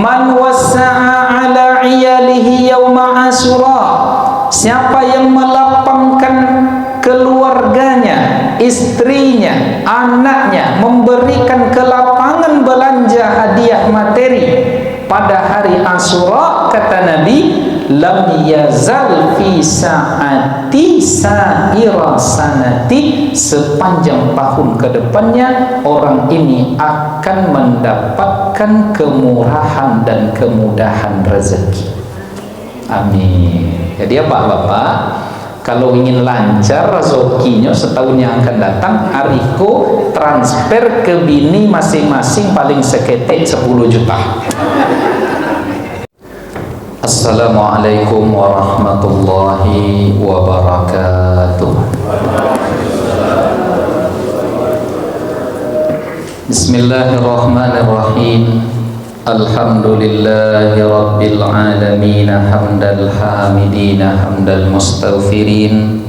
Man wassa'a ala iyalihi yawma Asyura, siapa yang melapangkan keluarganya, istrinya, anaknya, memberikan kelapangan belanja hadiah materi pada hari Asyura, kata Nabi, lam yazal fi sa'ati sa'ira sanati, sepanjang tahun ke depannya orang ini akan mendapatkan kemurahan dan kemudahan rezeki. Amin. Jadi apa Bapak, kalau ingin lancar rezekinya setahun yang akan datang, Ariko transfer ke bini masing-masing paling seketik 10 juta. Assalamualaikum warahmatullahi wabarakatuh. Bismillahirrahmanirrahim. Alhamdulillahi rabbil alamin, hamdal hamidin, hamdal mustaghfirin,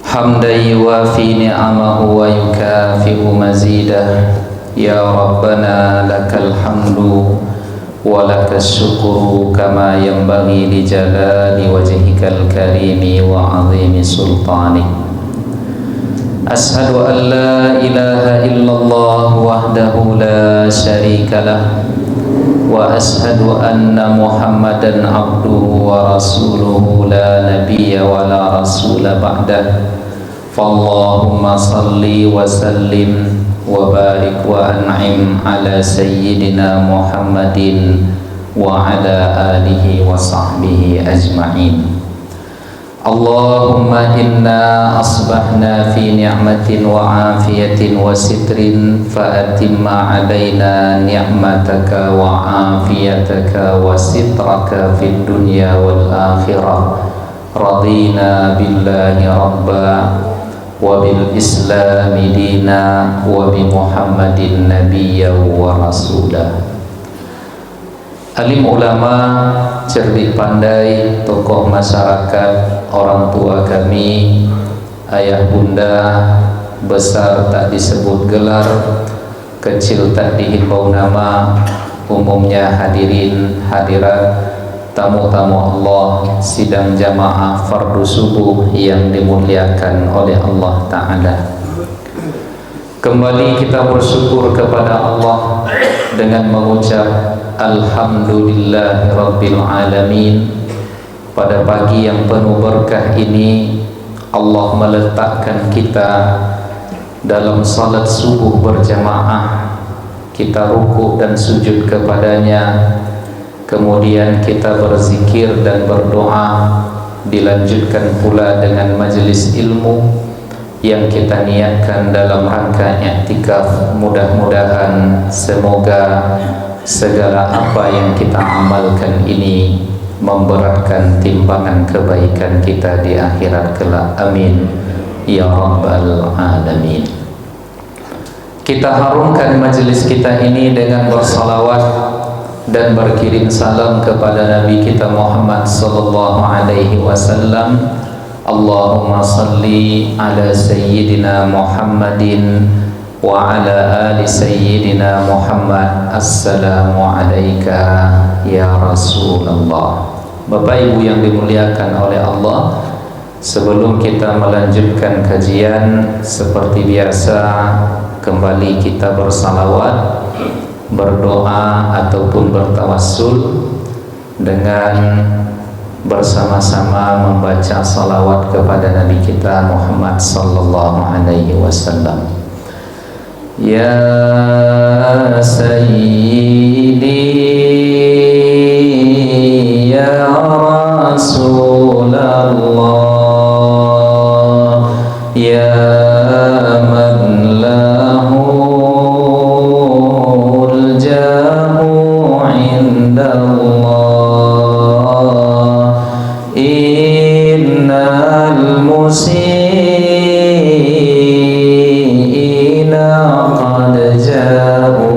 hamdan yuwafi ni'amahu wa yukafi'u mazidah. Ya Rabbana lakal hamdu wa lakas syukru kama yanbaghi li jalali wajhikal karimi wa azimi sultanik. Ashhadu an la ilaha illallah wahdahu la syarika lah, wa ashhadu anna Muhammadan abduhu wa rasuluhu la nabiyya wa la rasula ba'dah. Fallahumma salli wa sallim wa barik wa an'im ala sayyidina Muhammadin wa ala alihi wa sahbihi ajma'in. Allahumma inna asbahna fi ni'matin wa afiyatin wa sitrin, fa atimma alaina ni'mataka wa afiyataka wa sitraka fid dunya wal akhirah. Radina billahi rabba wa bil islami dina wa bi Muhammadin nabiyya wa rasulah. Alim ulama, cerdik pandai, tokoh masyarakat, orang tua kami, ayah bunda, besar tak disebut gelar, kecil tak dihimbau nama, umumnya hadirin hadirat, tamu-tamu Allah, sidang jamaah fardu subuh yang dimuliakan oleh Allah Ta'ala. Kembali kita bersyukur kepada Allah dengan mengucap Alhamdulillahi Rabbil Alamin. Pada pagi yang penuh berkah ini, Allah meletakkan kita dalam salat subuh berjamaah. Kita rukuk dan sujud kepadanya, kemudian kita berzikir dan berdoa, dilanjutkan pula dengan majelis ilmu yang kita niatkan dalam rangka i'tikaf. Mudah-mudahan semoga segala apa yang kita amalkan ini memberatkan timbangan kebaikan kita di akhirat kelak. Amin ya rabbal alamin. Kita harumkan majelis kita ini dengan bersalawat dan berkirim salam kepada Nabi kita Muhammad sallallahu alaihi wasallam. Allahumma salli ala sayyidina Muhammadin wa ala ali sayyidina Muhammad. Assalamu alayka ya Rasulullah. Bapak Ibu yang dimuliakan oleh Allah, sebelum kita melanjutkan kajian, seperti biasa kembali kita bersalawat, berdoa ataupun bertawassul dengan bersama-sama membaca salawat kepada Nabi kita Muhammad sallallahu alaihi wasallam. Ya Sayyidi ya Rasulullah, ya man lahul jahu indallah, innal musiina qad ja'u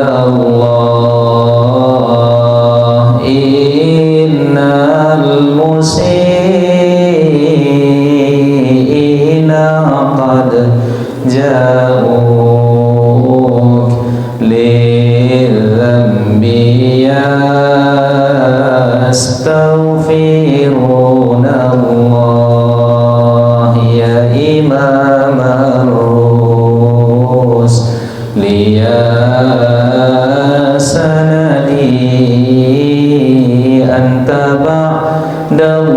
Allah innal musiina qad ja'uk lidhanbi yastaghfiruna Allah ya imam ar-rusli liya sanadi anta ba'dallahi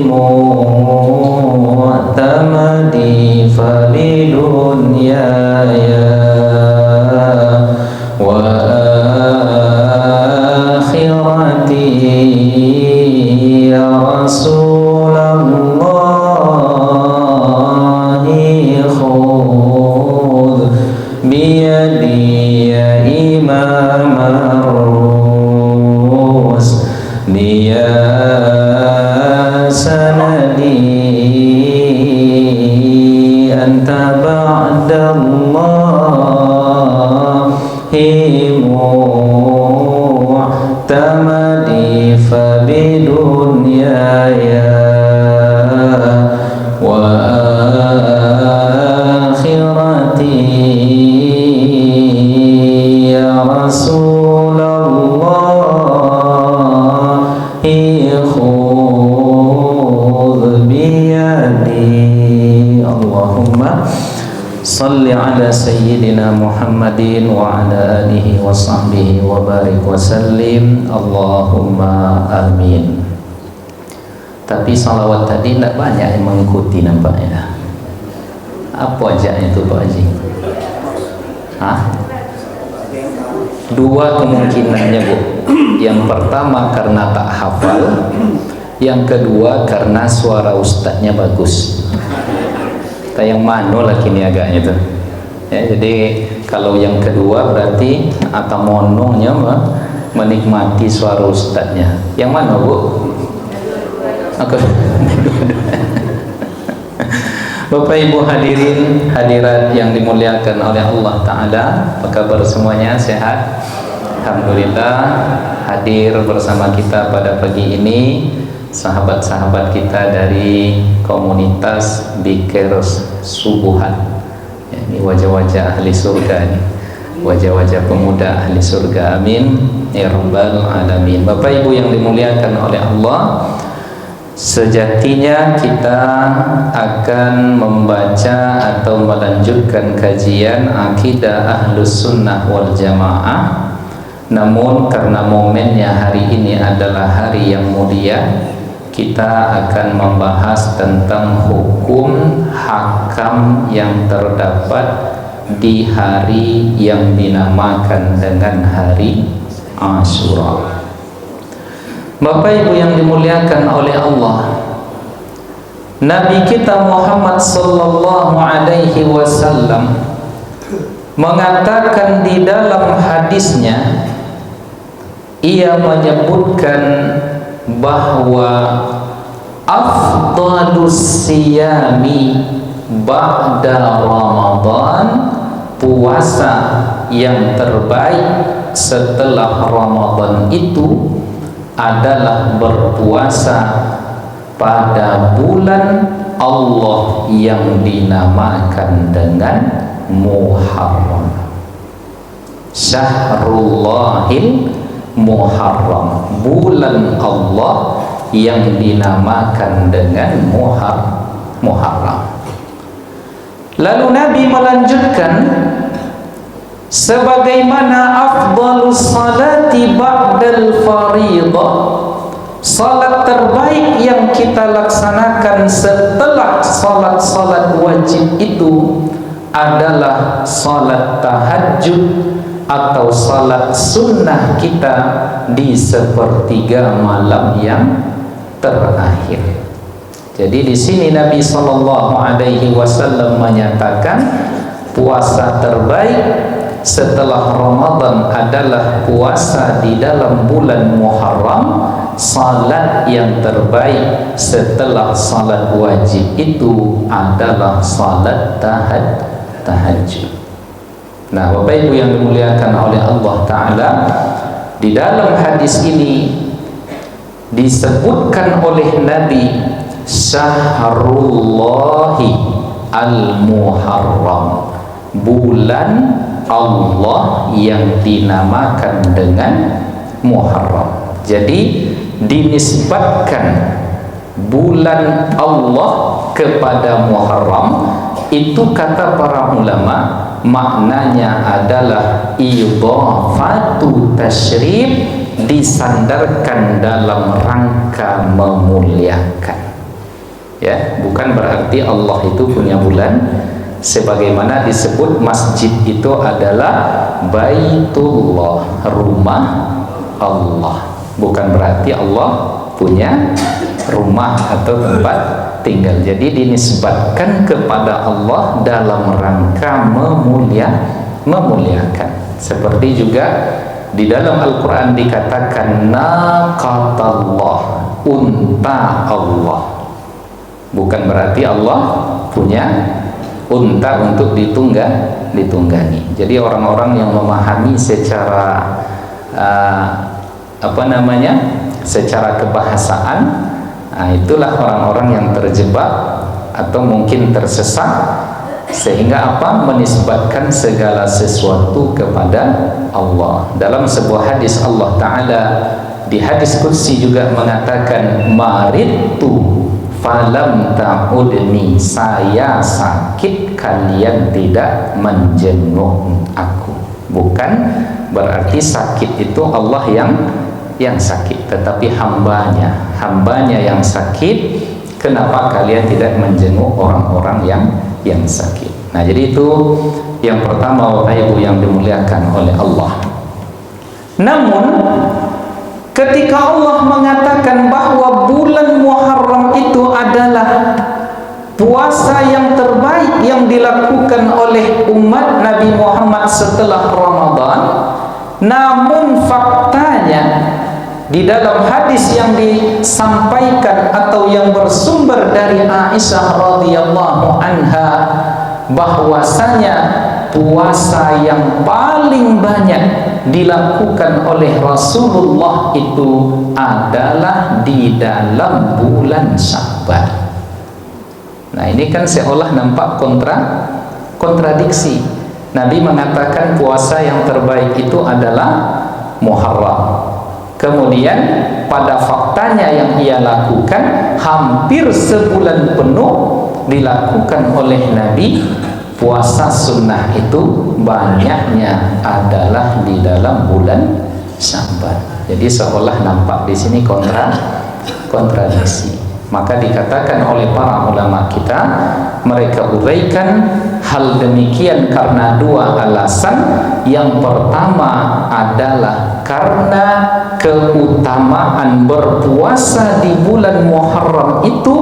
mu'tamadi falidunyaya wa akhirati ya Rasulallahi khudh biyadi ya imam ar-rusli ya sanadi anta ba'dallahi mu'tamadi fabidunyaya wa akhirati ya Rasulallahi khudh biyadi. Allahumma salli ala sayyidina Muhammadin wa ala alihi wa sahbihi wa barik wa sallim. Allahumma amin. Tapi salawat tadi tidak banyak yang mengikuti nampaknya. Apa aja itu Pak Haji? Dua kemungkinannya Bu. Yang pertama karena tak hafal, yang kedua karena suara ustadznya bagus. Yang mana lagi ini agaknya tuh ya, jadi kalau yang kedua berarti atau monongnya menikmati suara ustadznya. Yang mana Bu? Bapak Ibu hadirin hadirat yang dimuliakan oleh Allah Ta'ala, apa kabar semuanya? Sehat? Alhamdulillah. Hadir bersama kita pada pagi ini sahabat-sahabat kita dari komunitas Bikers Subuhan ya, ini wajah-wajah ahli surga nih, wajah-wajah pemuda ahli surga, amin ya rabbal alamin. Bapak Ibu yang dimuliakan oleh Allah, sejatinya kita akan membaca atau melanjutkan kajian akidah Ahlus Sunnah wal Jamaah. Namun karena momennya hari ini adalah hari yang mulia, kita akan membahas tentang hukum hakam yang terdapat di hari yang dinamakan dengan hari Asyura. Bapak Ibu yang dimuliakan oleh Allah, Nabi kita Muhammad sallallahu alaihi wasallam mengatakan di dalam hadisnya, ia menyebutkan bahwa afdalus siyami ba'da Ramadan, puasa yang terbaik setelah Ramadan itu adalah berpuasa pada bulan Allah yang dinamakan dengan Muharram. Syahrullahil Muharram, bulan Allah yang dinamakan dengan Muharram. Lalu Nabi melanjutkan, sebagaimana afdalus salati ba'dal fariḍah, salat terbaik yang kita laksanakan setelah salat-salat wajib itu adalah salat tahajud atau salat sunnah kita di sepertiga malam yang terakhir. Jadi di sini Nabi Shallallahu Alaihi Wasallam menyatakan puasa terbaik setelah Ramadan adalah puasa di dalam bulan Muharram. Salat yang terbaik setelah salat wajib itu adalah salat tahajud. Nah, Bapak Ibu yang dimuliakan oleh Allah Ta'ala, di dalam hadis ini disebutkan oleh Nabi Syahrullahi al-Muharram, bulan Allah yang dinamakan dengan Muharram. Jadi dinisbatkan bulan Allah kepada Muharram, itu kata para ulama maknanya adalah idhafatu tasyrif, disandarkan dalam rangka memuliakan. Ya, bukan berarti Allah itu punya bulan, sebagaimana disebut masjid itu adalah Baitullah, rumah Allah. Bukan berarti Allah punya rumah atau tempat tinggal. Jadi dinisbatkan kepada Allah dalam rangka memuliakan. Seperti juga di dalam Al-Quran dikatakan naqatallah, unta Allah. Bukan berarti Allah punya unta untuk ditunggangi. Jadi orang-orang yang memahami secara secara kebahasaan, nah itulah orang-orang yang terjebak atau mungkin tersesat, sehingga menisbatkan segala sesuatu kepada Allah. Dalam sebuah hadis Allah Ta'ala di hadis Qudsi juga mengatakan maridtu falam ta'udni, saya sakit kalian tidak menjenguk aku. Bukan berarti sakit itu Allah yang sakit, tetapi hambanya yang sakit. Kenapa kalian tidak menjenguk orang-orang yang sakit? Nah, jadi itu yang pertama, Bapak Ibu yang dimuliakan oleh Allah. Namun ketika Allah mengatakan bahwa bulan Muharram itu adalah puasa yang terbaik yang dilakukan oleh umat Nabi Muhammad setelah Ramadan, namun faktanya di dalam hadis yang disampaikan atau yang bersumber dari Aisyah radhiyallahu anha, bahwasanya puasa yang paling banyak dilakukan oleh Rasulullah itu adalah di dalam bulan Sya'ban. Nah, ini kan seolah nampak kontradiksi. Nabi mengatakan puasa yang terbaik itu adalah Muharram. Kemudian pada faktanya yang ia lakukan hampir sebulan penuh dilakukan oleh Nabi, puasa sunnah itu banyaknya adalah di dalam bulan Sya'ban. Jadi seolah nampak di sini kontradiksi. Maka dikatakan oleh para ulama kita, mereka uraikan hal demikian karena dua alasan. Yang pertama adalah karena keutamaan berpuasa di bulan Muharram itu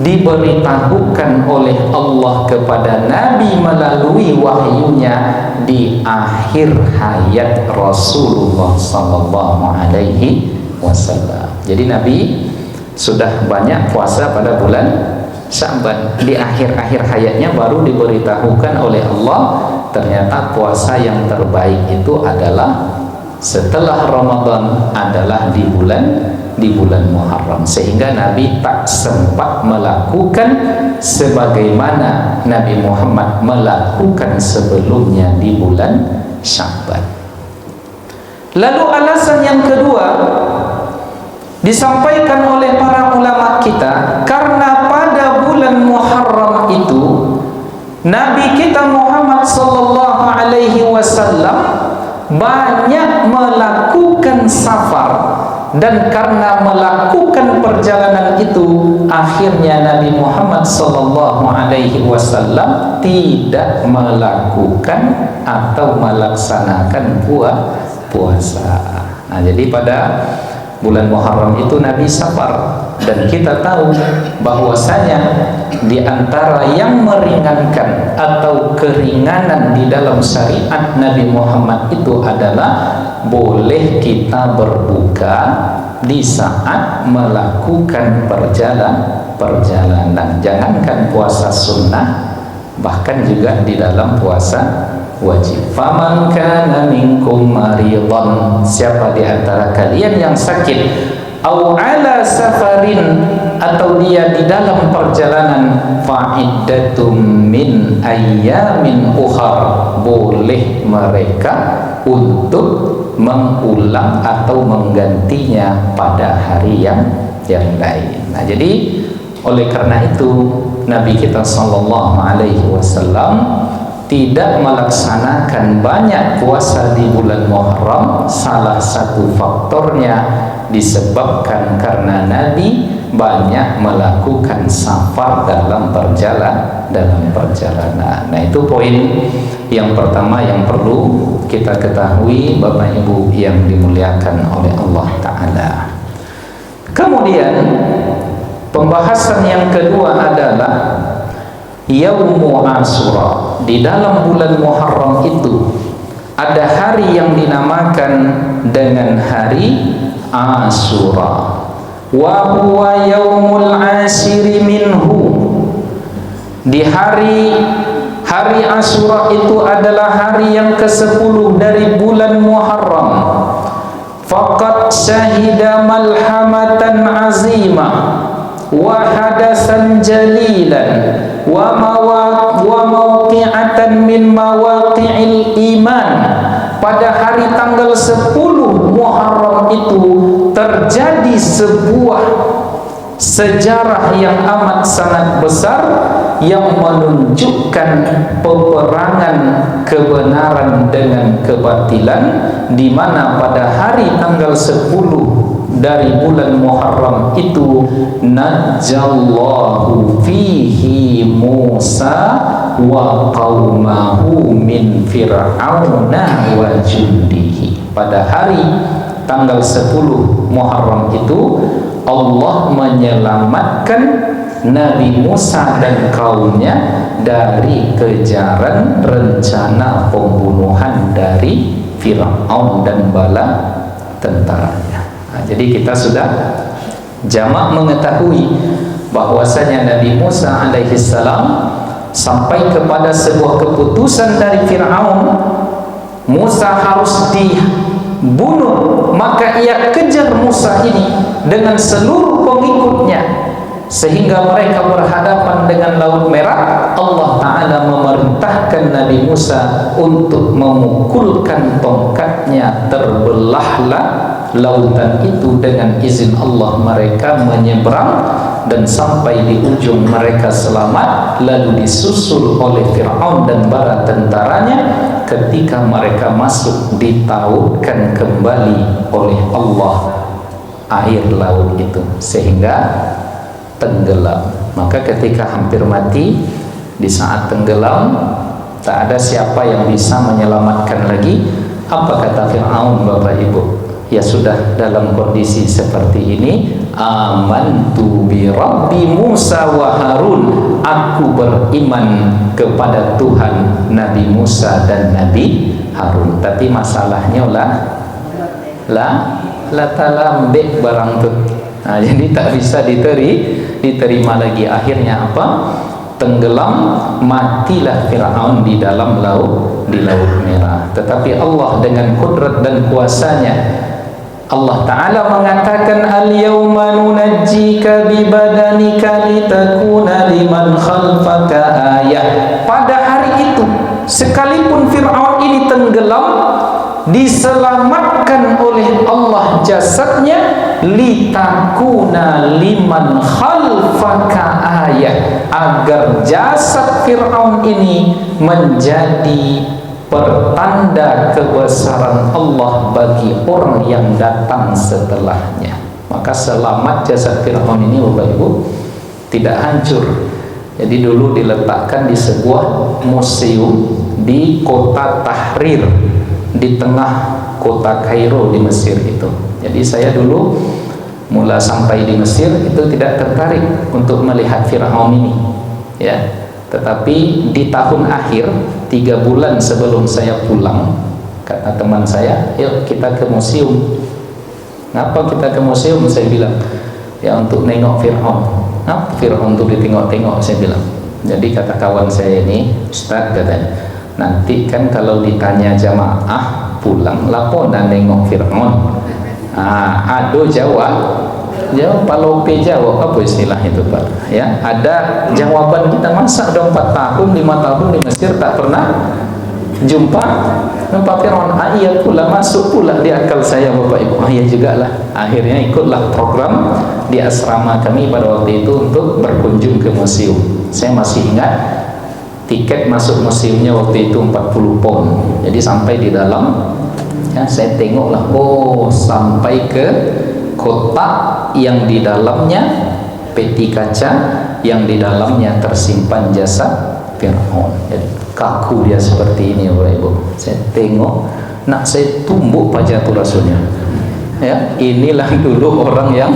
diberitahukan oleh Allah kepada Nabi melalui wahyunya di akhir hayat Rasulullah sallallahu alaihi wasallam. Jadi Nabi sudah banyak puasa pada bulan Sya'ban, di akhir-akhir hayatnya baru diberitahukan oleh Allah ternyata puasa yang terbaik itu adalah setelah Ramadan, adalah di bulan Muharram, sehingga Nabi tak sempat melakukan sebagaimana Nabi Muhammad melakukan sebelumnya di bulan Sya'ban. Lalu alasan yang kedua disampaikan oleh para ulama kita, karena pada bulan Muharram itu Nabi kita Muhammad sallallahu alaihi wasallam banyak melakukan safar, dan karena melakukan perjalanan itu akhirnya Nabi Muhammad sallallahu alaihi wasallam tidak melakukan atau melaksanakan puasa. Nah, jadi pada bulan Muharram itu Nabi safar, dan kita tahu bahwasanya di antara yang meringankan atau keringanan di dalam syariat Nabi Muhammad itu adalah boleh kita berbuka di saat melakukan perjalanan. Jangankan puasa sunnah, bahkan juga di dalam puasa wajib. Faman kana minkum maridhan, siapa di antara kalian yang sakit, au ala safarin, atau dia di dalam perjalanan, fa'iddatum min ayyamin ukhar, boleh mereka untuk mengulang atau menggantinya pada hari yang lain. Nah, jadi oleh karena itu Nabi kita sallallahu alaihi wasallam tidak melaksanakan banyak puasa di bulan Muharram. Salah satu faktornya disebabkan karena Nabi banyak melakukan safar dalam perjalanan. Nah, itu poin yang pertama yang perlu kita ketahui, Bapak Ibu yang dimuliakan oleh Allah Ta'ala. Kemudian pembahasan yang kedua adalah Yaumu Ashura. Di dalam bulan Muharram itu ada hari yang dinamakan dengan hari Ashura. Wa huwa yaumul ashiri minhu. Di hari Ashura itu adalah hari yang ke-10 dari bulan Muharram. Faqad syahida malhamatan azima wa hadasan jalilan wa mawqi'atan min mawaqi'il iman. Pada hari tanggal 10 Muharram itu terjadi sebuah sejarah yang amat sangat besar yang menunjukkan peperangan kebenaran dengan kebatilan, di mana pada hari tanggal 10 dari bulan Muharram itu najallahu fihi Musa wa qaumahu min fir'auna wa jundihi. Pada hari tanggal 10 Muharram itu Allah menyelamatkan Nabi Musa dan kaumnya dari kejaran rencana pembunuhan dari Fir'aun dan bala tentaranya. Nah, jadi kita sudah jamak mengetahui bahwasanya Nabi Musa alaihissalam sampai kepada sebuah keputusan dari Fir'aun, Musa harus dibunuh. Maka ia kejar Musa ini dengan seluruh pengikutnya sehingga mereka berhadapan dengan Laut Merah. Allah Ta'ala memerintahkan Nabi Musa untuk memukulkan tongkatnya, terbelahlah lautan itu. Dengan izin Allah mereka menyeberang dan sampai di ujung mereka selamat, lalu disusul oleh Fir'aun dan bala tentaranya. Ketika mereka masuk, ditautkan kembali oleh Allah air laut itu sehingga tenggelam. Maka ketika hampir mati, di saat tenggelam, tak ada siapa yang bisa menyelamatkan lagi. Apa kata Fir'aun, Bapak Ibu? Ya sudah, dalam kondisi seperti ini, amantu bi Rabbi Musa wa Harun, aku beriman kepada Tuhan Nabi Musa dan Nabi Harun. Tapi masalahnya lambe barang tu. Nah, jadi tak bisa diterima lagi. Akhirnya apa? Tenggelam, matilah Fir'aun di dalam Laut Merah. Tetapi Allah dengan kudrat dan kuasanya, Allah Ta'ala mengatakan, al-yawma nunajjika bibadanika litakuna liman khalfaka ayah. Pada hari itu, sekalipun Fir'aun ini tenggelam, diselamatkan oleh Allah jasadnya, litakuna liman khalfaka ayah, agar jasad Fir'aun ini menjadi pertanda kebesaran Allah bagi orang yang datang setelahnya. Maka selamat jasad Fir'aun ini, Bapak Ibu, tidak hancur. Jadi dulu diletakkan di sebuah museum di kota Tahrir, di tengah kota Kairo di Mesir itu. Jadi saya dulu mula sampai di Mesir itu tidak tertarik untuk melihat Fir'aun ini, ya. Tetapi di tahun akhir, 3 bulan sebelum saya pulang, kata teman saya, yuk kita ke museum. Ngapa kita ke museum? Saya bilang, ya untuk nengok Fir'aun. Ngapa Fir'aun itu ditengok-tengok? Saya bilang. Jadi kata kawan saya ini, Ustaz katanya, Nanti kan kalau ditanya jamaah pulang lapo dan nengok Fir'aun. Ado jawab palope jawab, apa istilah itu Pak? Ya, ada jawaban kita, masa udah 4 tahun 5 tahun di Mesir tak pernah jumpa Fir'aun. Iya pula, masuk pula di akal saya Bapak Ibu. Iya juga lah. Akhirnya ikutlah program di asrama kami pada waktu itu untuk berkunjung ke museum. Saya masih ingat tiket masuk museumnya waktu itu 40 pound. Jadi sampai di dalam, ya, saya tengoklah, oh sampai ke kotak yang di dalamnya peti kaca, yang di dalamnya tersimpan jasad Fir'aun. Jadi kaku dia seperti ini Bapak Ibu. Saya tengok, nak saya tumbuk pajatul rasulnya. Ya, inilah dulu orang yang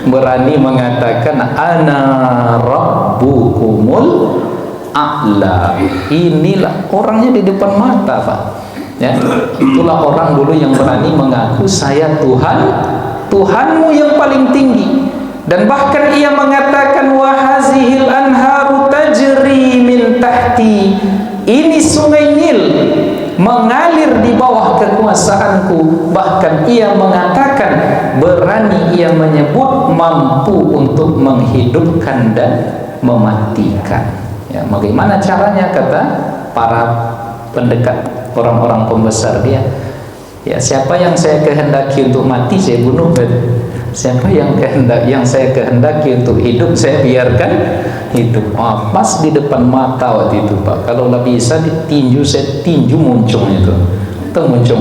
berani mengatakan ana rabbukumul a'la. Inilah orangnya di depan mata Pak. Ya, itulah orang dulu yang berani mengaku saya Tuhanmu yang paling tinggi. Dan bahkan ia mengatakan wa hazihil anharu tajri min tahti. Ini sungai Nil mengalir di bawah kekuasaanku. Bahkan ia mengatakan, berani ia menyebut mampu untuk menghidupkan dan mematikan. Ya, bagaimana caranya, kata para pendekat, orang-orang pembesar dia, ya, siapa yang saya kehendaki untuk mati saya bunuh, siapa yang saya kehendaki untuk hidup saya biarkan hidup. Pas di depan mata waktu itu Pak, kalau lah bisa ditinju saya tinju muncung itu muncung.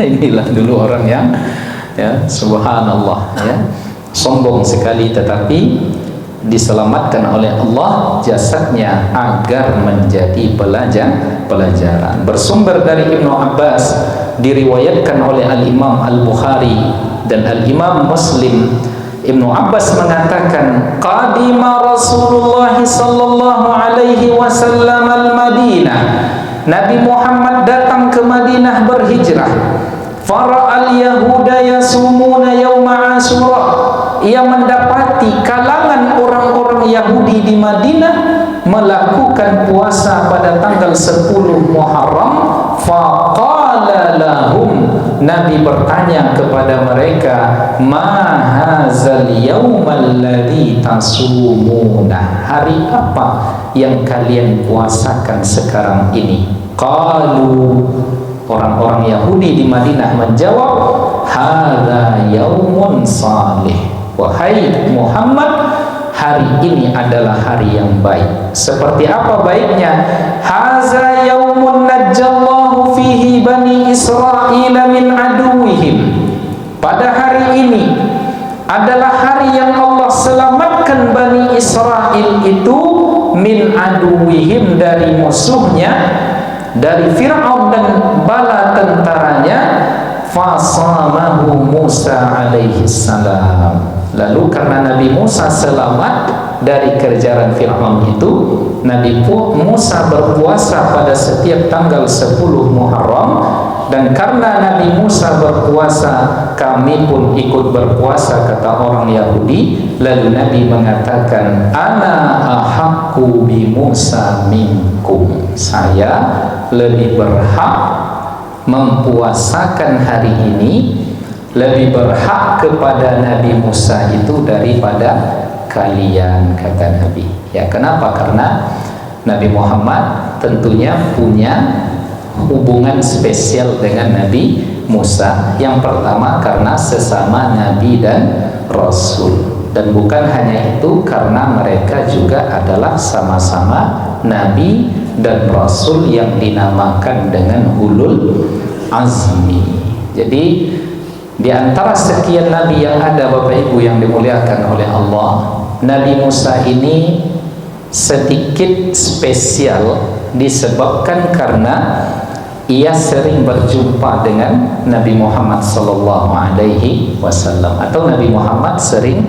Inilah dulu orang yang, ya, subhanallah, ya, sombong sekali, tetapi diselamatkan oleh Allah jasadnya agar menjadi pelajaran. Bersumber dari Ibnu Abbas, diriwayatkan oleh Al-Imam Al-Bukhari dan Al-Imam Muslim. Ibnu Abbas mengatakan, qadima Rasulullah sallallahu alaihi wasallam al-Madinah. Nabi Muhammad datang ke Madinah berhijrah. Fara'al yahuda yasumuna yawma Asyura. Ia mendapati kalangan orang-orang Yahudi di Madinah melakukan puasa pada tanggal 10 Muharram. Faqala lahum, Nabi bertanya kepada mereka, ma hadzal yaumal ladzi tasumuna, hari apa yang kalian puasakan sekarang ini? Qalu, orang-orang Yahudi di Madinah menjawab, hadza yaumun salih. Wahai Muhammad, hari ini adalah hari yang baik. Seperti apa baiknya? Haza yaumun najjallahu fihi bani Israil min aduwihim. Pada hari ini adalah hari yang Allah selamatkan Bani Israel itu min aduwihim, dari musuhnya, dari Fir'aun dan bala tentaranya. Fasamahu Musa alaihi salam. Lalu karena Nabi Musa selamat dari kejaran Fir'aun itu, Nabi Musa berpuasa pada setiap tanggal 10 Muharram. Dan karena Nabi Musa berpuasa, kami pun ikut berpuasa, kata orang Yahudi. Lalu Nabi mengatakan, ana ahaqqu bi Musa minkum. Saya lebih berhak mempuasakan hari ini, lebih berhak kepada Nabi Musa itu daripada kalian, kata Nabi. Ya, kenapa? Karena Nabi Muhammad tentunya punya hubungan spesial dengan Nabi Musa. Yang pertama karena sesama Nabi dan Rasul, dan bukan hanya itu, karena mereka juga adalah sama-sama Nabi dan Rasul yang dinamakan dengan ulul azmi. Jadi di antara sekian Nabi yang ada Bapak Ibu yang dimuliakan oleh Allah, Nabi Musa ini sedikit spesial disebabkan karena ia sering berjumpa dengan Nabi Muhammad sallallahu alaihi wasallam, atau Nabi Muhammad sering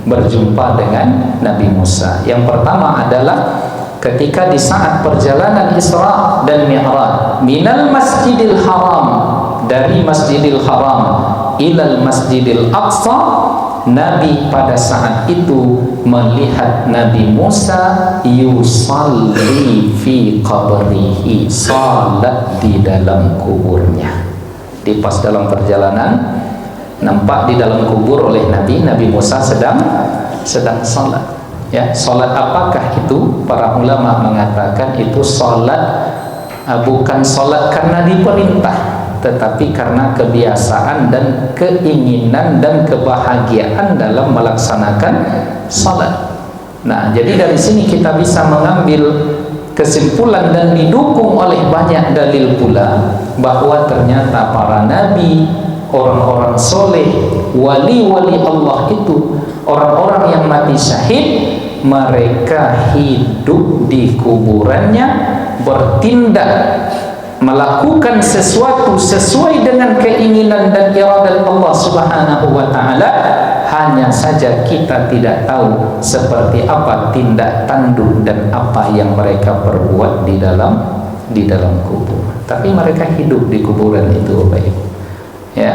berjumpa dengan Nabi Musa. Yang pertama adalah ketika di saat perjalanan Isra dan Mi'raj minal Masjidil Haram, dari Masjidil Haram ilal Masjidil Aqsa, Nabi pada saat itu melihat Nabi Musa yusalli fi qabrihi, salat di dalam kuburnya. Di pas dalam perjalanan nampak di dalam kubur oleh Nabi Musa sedang salat. Ya, salat apakah itu? Para ulama mengatakan itu salat bukan salat karena diperintah, tetapi karena kebiasaan dan keinginan dan kebahagiaan dalam melaksanakan salat. Nah, jadi dari sini kita bisa mengambil kesimpulan dan didukung oleh banyak dalil pula bahwa ternyata para nabi, orang-orang soleh, wali-wali Allah itu, orang-orang yang mati syahid, mereka hidup di kuburannya, bertindak, melakukan sesuatu sesuai dengan keinginan dan iradat Allah Subhanahu wa taala. Hanya saja kita tidak tahu seperti apa tindak tanduk dan apa yang mereka perbuat di dalam kubur. Tapi mereka hidup di kuburan itu, Bapak Ibu. Ya,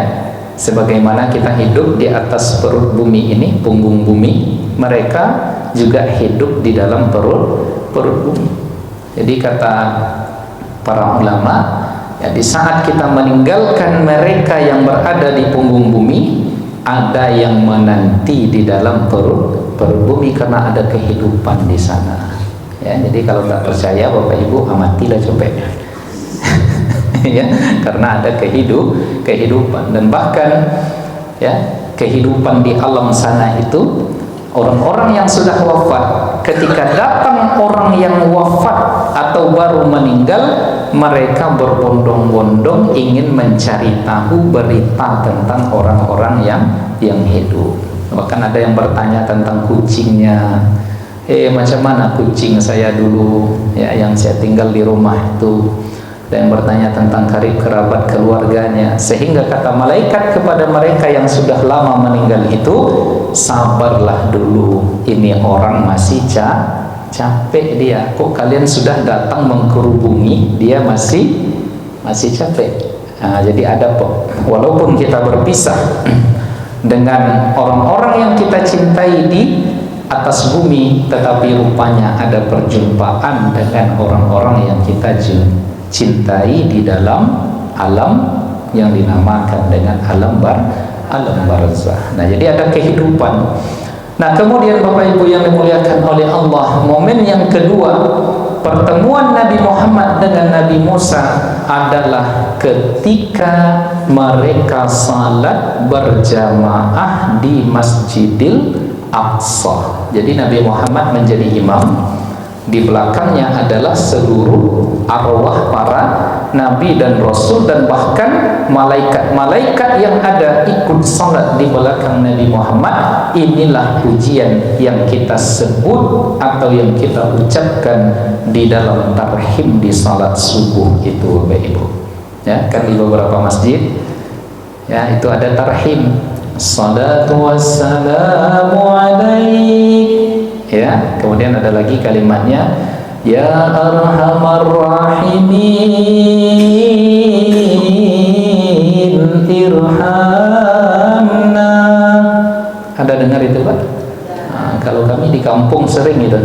sebagaimana kita hidup di atas perut bumi ini, punggung bumi, mereka juga hidup di dalam perut bumi. Jadi kata para ulama, ya, di saat kita meninggalkan mereka yang berada di punggung bumi, ada yang menanti di dalam perut bumi karena ada kehidupan di sana. Ya, jadi kalau tak percaya Bapak Ibu amatilah coba. Ya, karena ada kehidupan, dan bahkan ya, kehidupan di alam sana itu orang-orang yang sudah wafat, ketika datang orang yang wafat atau baru meninggal, mereka berbondong-bondong ingin mencari tahu berita tentang orang-orang yang hidup. Bahkan ada yang bertanya tentang kucingnya, macam mana kucing saya dulu, ya, yang saya tinggal di rumah itu. Dan bertanya tentang karib kerabat keluarganya, sehingga kata malaikat kepada mereka yang sudah lama meninggal itu, sabarlah dulu, ini orang masih capek dia, kok kalian sudah datang mengkerubungi dia masih capek. Nah, jadi ada walaupun kita berpisah dengan orang-orang yang kita cintai di atas bumi, tetapi rupanya ada perjumpaan dengan orang-orang yang kita cintai di dalam alam yang dinamakan dengan alam barzah. Nah, jadi ada kehidupan. Nah, kemudian Bapak Ibu yang dimuliakan oleh Allah, momen yang kedua pertemuan Nabi Muhammad dengan Nabi Musa adalah ketika mereka salat berjamaah di Masjidil Aqsa. Jadi Nabi Muhammad menjadi imam, di belakangnya adalah seluruh arwah para nabi dan rasul, dan bahkan malaikat-malaikat yang ada ikut salat di belakang Nabi Muhammad. Inilah pujian yang kita sebut atau yang kita ucapkan di dalam tarhim di salat subuh itu, Bapak Ibu. Ya, kan di beberapa masjid ya itu ada tarhim, salatu wassalamu alaik. Ya, kemudian ada lagi kalimatnya, ya arhamar rahimin irhamna. Ada dengar itu, Pak? Nah, kalau kami di kampung sering itu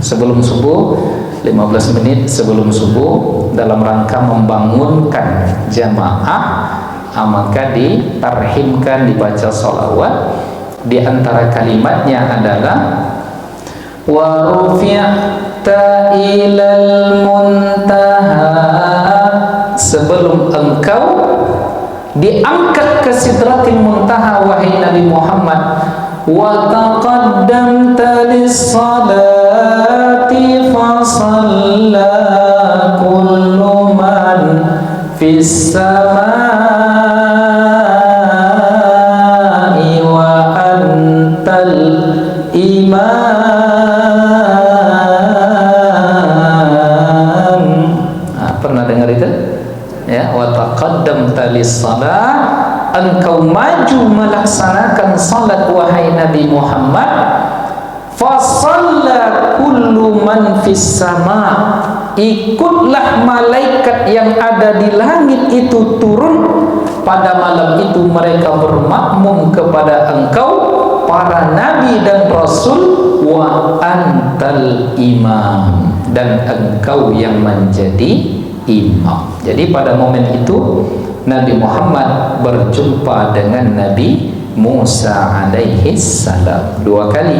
sebelum subuh, 15 menit sebelum subuh, dalam rangka membangunkan jamaah, maka ditarhimkan, dibaca sholawat. Di antara kalimatnya adalah wa rufi'ta ilal muntaha, sebelum engkau diangkat ke sidratil muntaha wahai Nabi Muhammad, wa taqaddamta lis-salati fa shalla kullu man fis samai wa antal imam. Taqaddamta lis-salat, engkau maju melaksanakan salat wahai Nabi Muhammad, fa shalla kullu man fis sama, ikutlah malaikat yang ada di langit itu turun pada malam itu, mereka bermakmum kepada engkau, para nabi dan rasul, wa antal imam, dan engkau yang menjadi imam. Jadi pada momen itu Nabi Muhammad berjumpa dengan Nabi Musa alaihi salam 2 kali.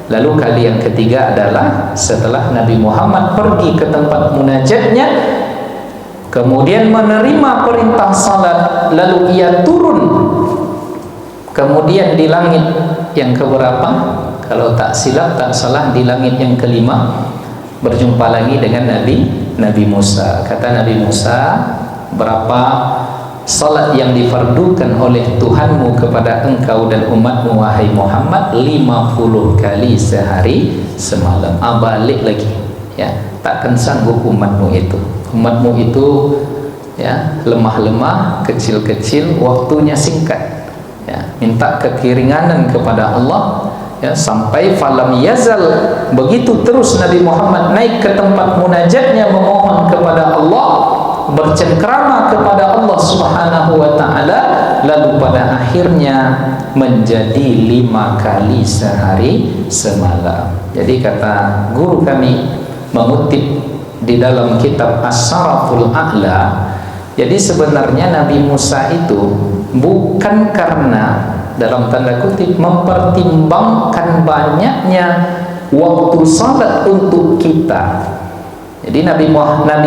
Lalu kali yang ketiga adalah setelah Nabi Muhammad pergi ke tempat munajatnya, kemudian menerima perintah salat, lalu ia turun kemudian di langit yang keberapa? Kalau tak silap, tak salah, di langit yang kelima berjumpa lagi dengan Nabi Musa. Kata Nabi Musa, berapa salat yang difardukan oleh Tuhanmu kepada engkau dan umatmu wahai Muhammad? 50 kali sehari semalam. Balik lagi, ya, takkan sanggup umatmu itu. Umatmu itu, ya, lemah-lemah, kecil-kecil, waktunya singkat, ya, minta kekeringanan kepada Allah, ya, sampai falam yazal, begitu terus Nabi Muhammad naik ke tempat munajatnya memohon kepada Allah, bercengkrama kepada Allah Subhanahu wa ta'ala, lalu pada akhirnya menjadi 5 kali sehari semalam. Jadi kata guru kami mengutip di dalam kitab As-Saraful A'la, jadi sebenarnya Nabi Musa itu bukan karena dalam tanda kutip mempertimbangkan banyaknya waktu salat untuk kita. Jadi Nabi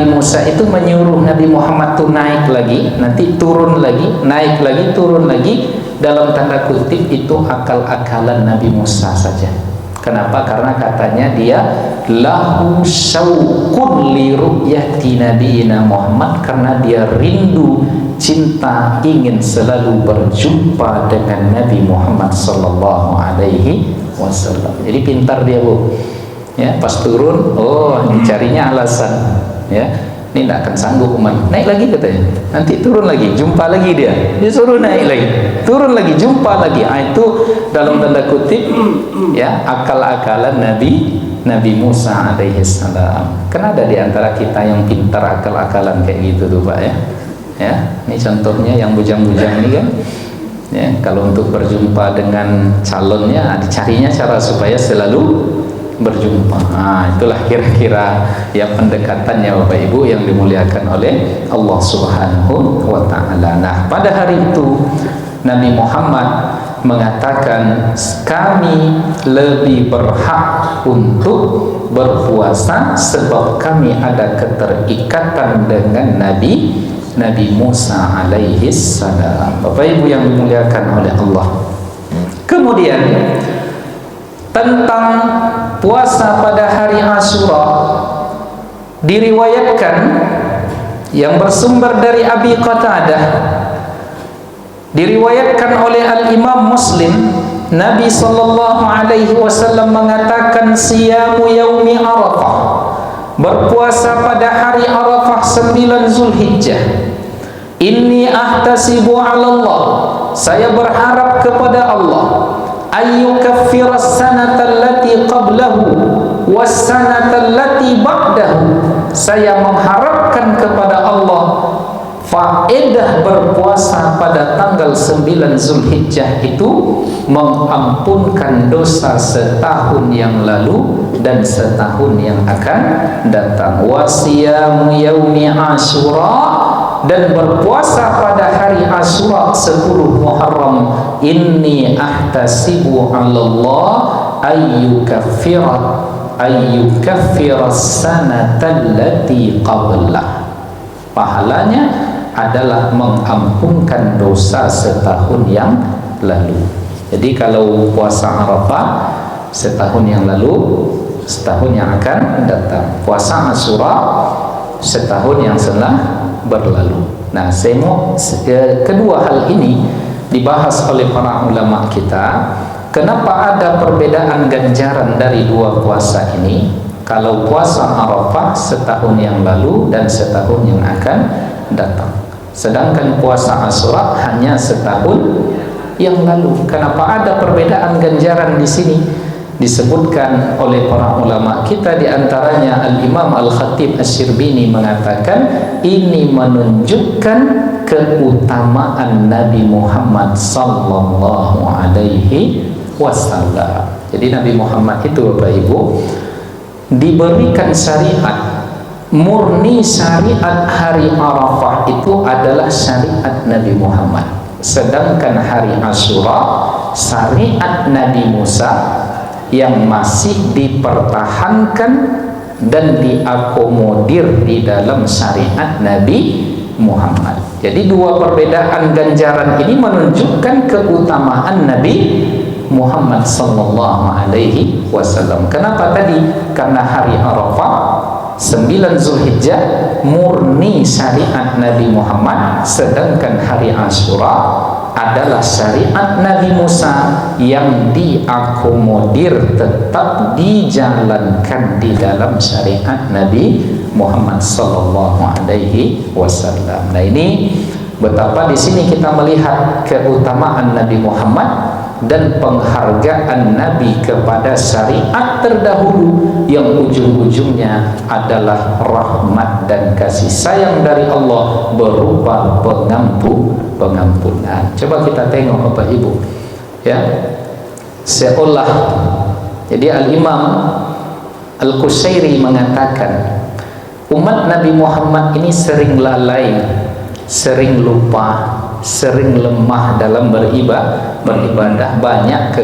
Musa itu menyuruh Nabi Muhammad itu naik lagi, nanti turun lagi, naik lagi, turun lagi. Dalam tanda kutip itu akal-akalan Nabi Musa saja. Kenapa? Karena katanya dia lahu syauqun li ru'yati nabiyina Muhammad, karena dia rindu, cinta, ingin selalu berjumpa dengan Nabi Muhammad sallallahu alaihi wasallam. Jadi pintar dia, Bu. Ya, pas turun, dicarinya alasan, ya, ini tidak akan sanggup umat, naik lagi katanya, nanti turun lagi, jumpa lagi dia, disuruh naik lagi, turun lagi, jumpa lagi. Itu dalam tanda kutip, ya, akal-akalan Nabi Musa alaihi salam. Kan ada di antara kita yang pintar akal-akalan kayak gitu tuh, Pak, ya. Ya, ini contohnya yang bujang-bujang ini kan, ya, kalau untuk berjumpa dengan calonnya dicarinya cara supaya selalu berjumpa. Itulah kira-kira yang pendekatannya Bapak Ibu yang dimuliakan oleh Allah Subhanahu wa ta'ala. Nah, pada hari itu Nabi Muhammad mengatakan, kami lebih berhak untuk berpuasa sebab kami ada keterikatan dengan Nabi Musa alaihi salam. Bapak Ibu yang dimuliakan oleh Allah. Kemudian tentang puasa pada hari Asyura diriwayatkan yang bersumber dari Abi Qatadah, diriwayatkan oleh Al-Imam Muslim, Nabi sallallahu alaihi wasallam mengatakan, siyamu yaumi Arafah, berpuasa pada hari Arafah 9 Zulhijjah, inni ahtasibu 'ala Allah, saya berharap kepada Allah, ayyukaffiras sanata allati qablahu was sanata allati ba'dahu, saya mengharapkan kepada Allah faedah berpuasa pada tanggal 9 Zulhijjah itu mengampunkan dosa setahun yang lalu dan setahun yang akan datang. Wasiyamu yaumi Asyura, dan berpuasa pada hari Asyura 10 Muharram, inni ahtasibu 'ala Allah ayyukaffiras sanata allati qablah, pahalanya adalah mengampunkan dosa setahun yang lalu. Jadi kalau puasa Arafah setahun yang lalu, setahun yang akan datang. Puasa Asyura setahun yang telah berlalu. Nah, saya mau kedua hal ini dibahas oleh para ulama kita. Kenapa ada perbedaan ganjaran dari dua puasa ini? Kalau puasa Arafah setahun yang lalu dan setahun yang akan datang, sedangkan puasa Asyura hanya setahun yang lalu. Kenapa ada perbedaan ganjaran di sini? Disebutkan oleh para ulama kita, di antaranya Al-Imam Al-Khatib Asy-Syirbini mengatakan, ini menunjukkan keutamaan Nabi Muhammad sallallahu alaihi wasallam. Jadi Nabi Muhammad itu Bapak Ibu diberikan syariat murni. Syariat hari Arafah itu adalah syariat Nabi Muhammad, sedangkan hari Asyura syariat Nabi Musa yang masih dipertahankan dan diakomodir di dalam syariat Nabi Muhammad. Jadi dua perbedaan ganjaran ini menunjukkan keutamaan Nabi Muhammad sallallahu alaihi wasallam. Kenapa tadi? Karena hari Arafah 9 Zulhijjah murni syariat Nabi Muhammad, sedangkan hari Asyura adalah syariat Nabi Musa yang diakomodir, tetap dijalankan di dalam syariat Nabi Muhammad sallallahu alaihi wasallam. Nah, ini betapa di sini kita melihat keutamaan Nabi Muhammad dan penghargaan Nabi kepada syariat terdahulu yang ujung-ujungnya adalah rahmat dan kasih sayang dari Allah berupa pengampunan. Coba kita tengok Bapak Ibu, ya, seolah jadi Al-Imam Al-Qushairi mengatakan umat Nabi Muhammad ini sering lalai, sering lupa, sering lemah dalam beribadah, banyak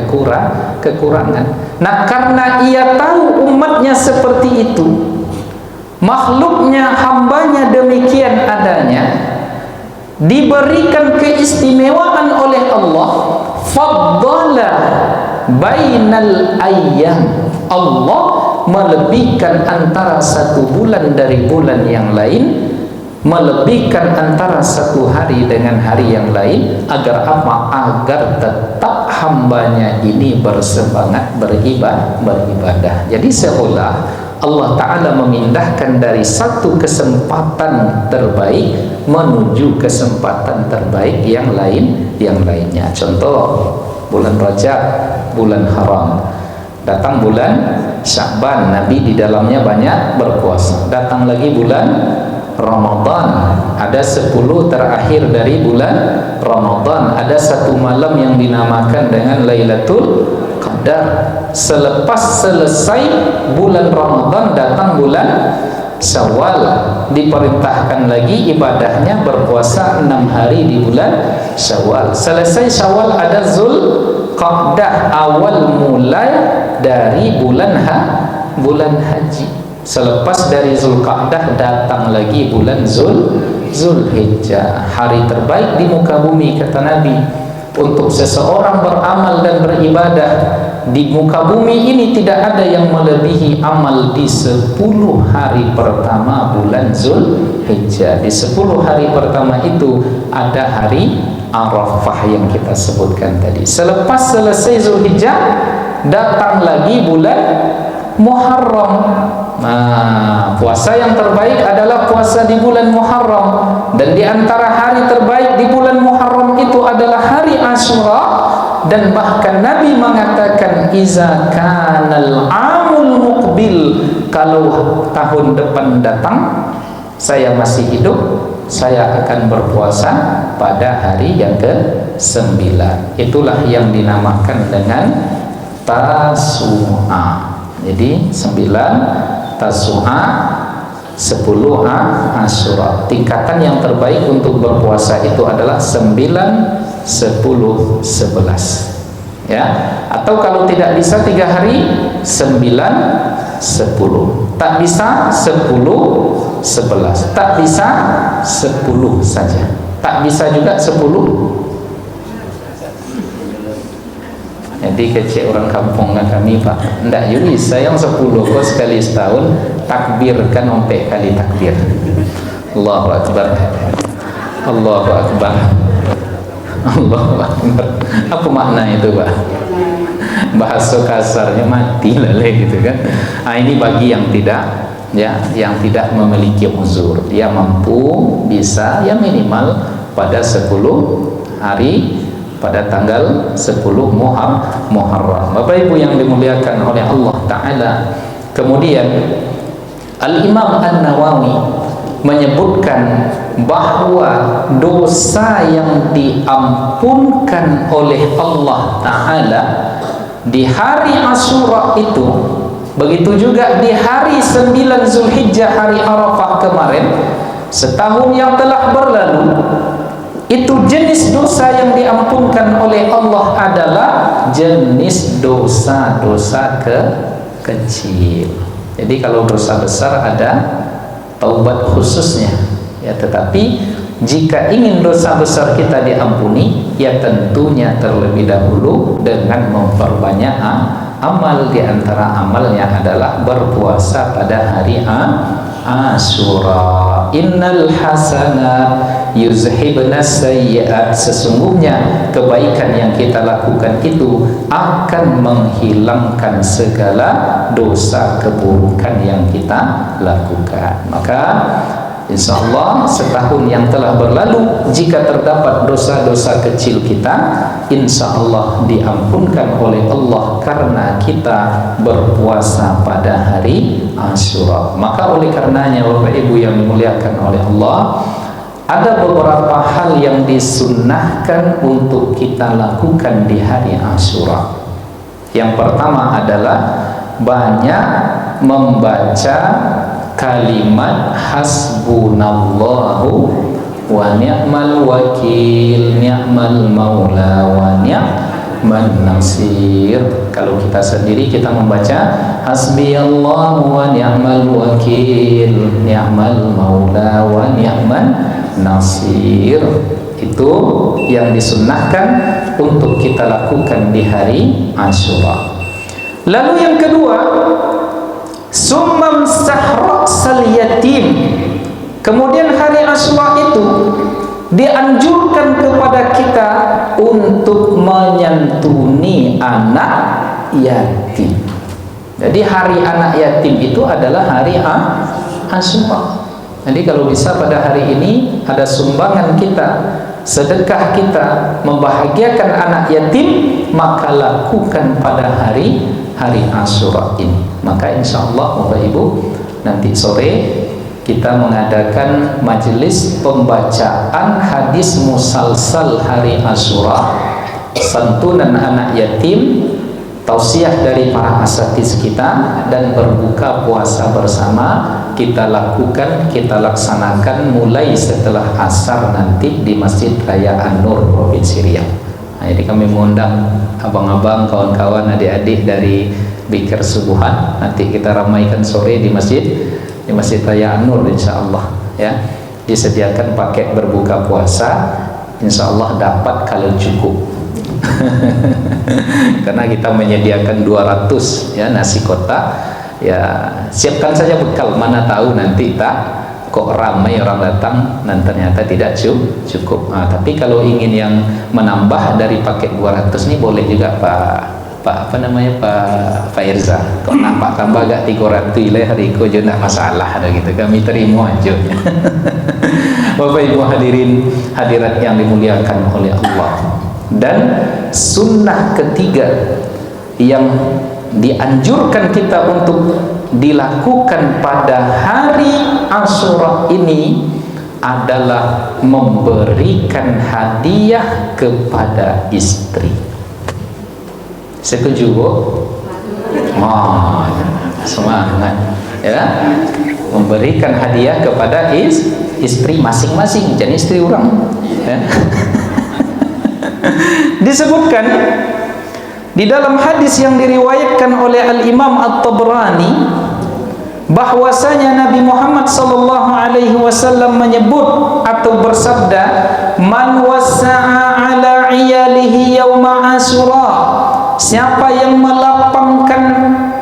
kekurangan. Nah, karena ia tahu umatnya seperti itu, makhluknya, hambanya demikian adanya, diberikan keistimewaan oleh Allah, faddala bainal ayyam, Allah melebihkan antara satu bulan dari bulan yang lain, melebihkan antara satu hari dengan hari yang lain. Agar apa? Agar tetap hambanya ini bersemangat beribadah. Jadi seolah Allah Ta'ala memindahkan dari satu kesempatan terbaik menuju kesempatan terbaik yang lainnya. Contoh, bulan Rajab, bulan haram. Datang bulan Sya'ban, Nabi di dalamnya banyak berpuasa. Datang lagi bulan Ramadan, ada 10 terakhir dari bulan Ramadan, ada satu malam yang dinamakan dengan Lailatul Qadar. Selepas selesai bulan Ramadan datang bulan Syawal, diperintahkan lagi ibadahnya berpuasa 6 hari di bulan Syawal. Selesai Syawal ada Zulqa'dah, awal mulai dari bulan haji. Selepas dari Zulqa'dah datang lagi bulan Zulhijjah. Hari terbaik di muka bumi kata Nabi untuk seseorang beramal dan beribadah di muka bumi ini, tidak ada yang melebihi amal di 10 hari pertama bulan Zulhijjah. Di 10 hari pertama itu ada hari Arafah yang kita sebutkan tadi. Selepas selesai Zulhijjah datang lagi bulan Muharram. Nah, puasa yang terbaik adalah puasa di bulan Muharram, dan di antara hari terbaik di bulan Muharram itu adalah hari Asyura. Dan bahkan Nabi mengatakan iza kanal amul muqbil, kalau tahun depan datang saya masih hidup, saya akan berpuasa pada hari yang ke-9. Itulah yang dinamakan dengan Tasu'a. Jadi 9 Tasu'a, 10 Asyura. Tingkatan yang terbaik untuk berpuasa itu adalah 9, 10, 11. Ya, atau kalau tidak bisa 3 hari, 9, 10. Tak bisa 10, 11. Tak bisa 10 saja. Tak bisa juga 10. Jadi kecil orang kampung kami, Pak, ndak Yuli sayang 10 kok sekali setahun takbirkan sampai kali takbir. Allahu Akbar, Allahu Akbar, Allahu Akbar. Apa makna itu, Pak? Bahasa kasarnya mati lele gitu kan. Nah, ini bagi yang tidak, ya, yang tidak memiliki uzur, dia mampu bisa ya minimal pada 10 hari pada tanggal 10 Muharram. Bapak Ibu yang dimuliakan oleh Allah Ta'ala, kemudian Al-Imam An-Nawawi menyebutkan bahwa dosa yang diampunkan oleh Allah Ta'ala di hari Asyura itu, begitu juga di hari 9 Zulhijjah, hari Arafah kemarin, setahun yang telah berlalu, itu jenis dosa yang diampunkan oleh Allah adalah jenis dosa-dosa kecil. Jadi kalau dosa besar ada taubat khususnya, ya, tetapi jika ingin dosa besar kita diampuni, ya tentunya terlebih dahulu dengan memperbanyak amal. Di antara amalnya adalah berpuasa pada hari Asyura. Innal hasanat yuzhibna sayyi'at. Sesungguhnya kebaikan yang kita lakukan itu akan menghilangkan segala dosa keburukan yang kita lakukan. Maka insya Allah setahun yang telah berlalu, jika terdapat dosa-dosa kecil kita, insya Allah diampunkan oleh Allah karena kita berpuasa pada hari Asyura. Maka oleh karenanya Bapak Ibu yang dimuliakan oleh Allah, ada beberapa hal yang disunnahkan untuk kita lakukan di hari Asyura. Yang pertama adalah banyak membaca kalimat hasbunallahu wa ni'mal wakil, ni'mal maula wa ni'man nasir. Kalau kita sendiri kita membaca hasbiyallahu wa ni'mal wakil, ni'mal maula wa ni'man nasir. Itu yang disunnahkan untuk kita lakukan di hari Asyura. Lalu yang kedua, summam sahra'sal yatim. Kemudian hari Asyura itu dianjurkan kepada kita untuk menyantuni anak yatim. Jadi hari anak yatim itu adalah hari Asyura. Jadi kalau bisa pada hari ini ada sumbangan kita, sedekah kita, membahagiakan anak yatim, maka lakukan pada hari Asyura ini. Maka insya Allah Bapak Ibu, nanti sore kita mengadakan majelis pembacaan hadis musalsal hari Asyura, santunan anak yatim, tausiah dari para asatiz kita, dan berbuka puasa bersama kita lakukan, kita laksanakan mulai setelah asar nanti di Masjid Raya An-Nur Provinsi Riau. Nah, jadi kami mengundang abang-abang, kawan-kawan, adik-adik dari Bikir Subuhan. Nanti kita ramaikan sore di Masjid Raya An-Nur, insya Allah, ya. Disediakan paket berbuka puasa, insya Allah dapat kalau cukup. Karena kita menyediakan 200 ya nasi kotak. Ya, siapkan saja bekal, mana tahu nanti kok ramai orang datang dan ternyata tidak cukup. Nah, tapi kalau ingin yang menambah dari paket 200 ini boleh juga Pak Irza. Kok nampak tambah gak 300 lah hari ko je nak masalah ada gitu. Kami terima aja. Bapak Ibu hadirin hadirat yang dimuliakan oleh Allah. Dan sunnah ketiga yang dianjurkan kita untuk dilakukan pada hari Asyura ini adalah memberikan hadiah kepada istri. Setuju, Bu? Semangat, ya. Memberikan hadiah kepada istri masing-masing, jadi istri orang, ya. Disebutkan di dalam hadis yang diriwayatkan oleh Al-Imam At-Tabrani bahwasanya Nabi Muhammad sallallahu alaihi wasallam menyebut atau bersabda, man wasa'a ala iyalihi yauma Asyura, siapa yang melapangkan